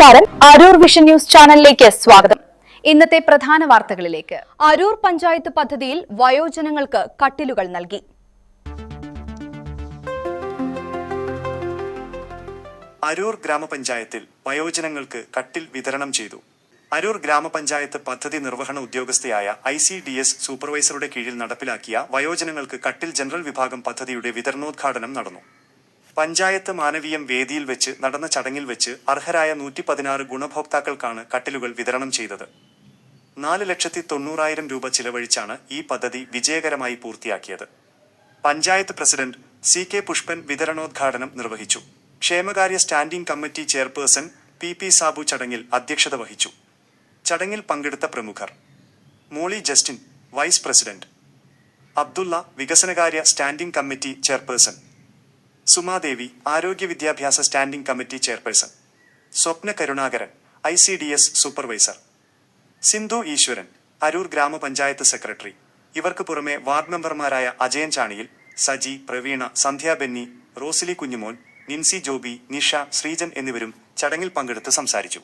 നമസ്കാരം, Aroor vision news ചാനലിലേക്ക് സ്വാഗതം. ഇന്നത്തെ പ്രധാന വാർത്തകളിലേക്ക്. അരൂർ പഞ്ചായത്ത് പദ്ധതിയിൽ വയോജനങ്ങൾക്ക് കട്ടിലുകൾ നൽകി. അരൂർ ഗ്രാമപഞ്ചായത്തിൽ വയോജനങ്ങൾക്ക് കട്ടിൽ വിതരണം ചെയ്തു. അരൂർ ഗ്രാമപഞ്ചായത്ത് പദ്ധതി നിർവഹണ ഉദ്യോഗസ്ഥയായ ICDS സൂപ്പർവൈസറുടെ കീഴിൽ നടപ്പിലാക്കിയ വയോജനങ്ങൾക്ക് കട്ടിൽ ജനറൽ വിഭാഗം പദ്ധതിയുടെ വിതരണോദ്ഘാടനം നടന്നു. പഞ്ചായത്ത് മാനവീയം വേദിയിൽ വെച്ച് നടന്ന ചടങ്ങിൽ വെച്ച് അർഹരായ 116 ഗുണഭോക്താക്കൾക്കാണ് കട്ടിലുകൾ വിതരണം ചെയ്തത്. 4,90,000 രൂപ ചിലവഴിച്ചാണ് ഈ പദ്ധതി വിജയകരമായി പൂർത്തിയാക്കിയത്. പഞ്ചായത്ത് പ്രസിഡന്റ് CK പുഷ്പൻ വിതരണോദ്ഘാടനം നിർവഹിച്ചു. ക്ഷേമകാര്യ standing committee chairperson PP Sabu ചടങ്ങിൽ അധ്യക്ഷത വഹിച്ചു. ചടങ്ങിൽ പങ്കെടുത്ത പ്രമുഖർ: മോളി ജസ്റ്റിൻ, വൈസ് പ്രസിഡന്റ്; അബ്ദുള്ള, വികസനകാര്യ സ്റ്റാൻഡിംഗ് കമ്മിറ്റി ചെയർപേഴ്സൺ; സുമാദേവി, ആരോഗ്യ വിദ്യാഭ്യാസ standing committee chairperson; Swapna Karunakaran, ICDS supervisor; Sindhu Eswaran, Aroor ഗ്രാമപഞ്ചായത്ത് സെക്രട്ടറി. ഇവർക്ക് പുറമെ വാർഡ് മെമ്പർമാരായ അജയൻ ചാണിയിൽ, സജി, പ്രവീണ, സന്ധ്യ ബെന്നി, റോസിലി കുഞ്ഞുമോൻ, നിൻസി ജോബി, നിഷ, ശ്രീജൻ എന്നിവരും ചടങ്ങിൽ പങ്കെടുത്ത് സംസാരിച്ചു.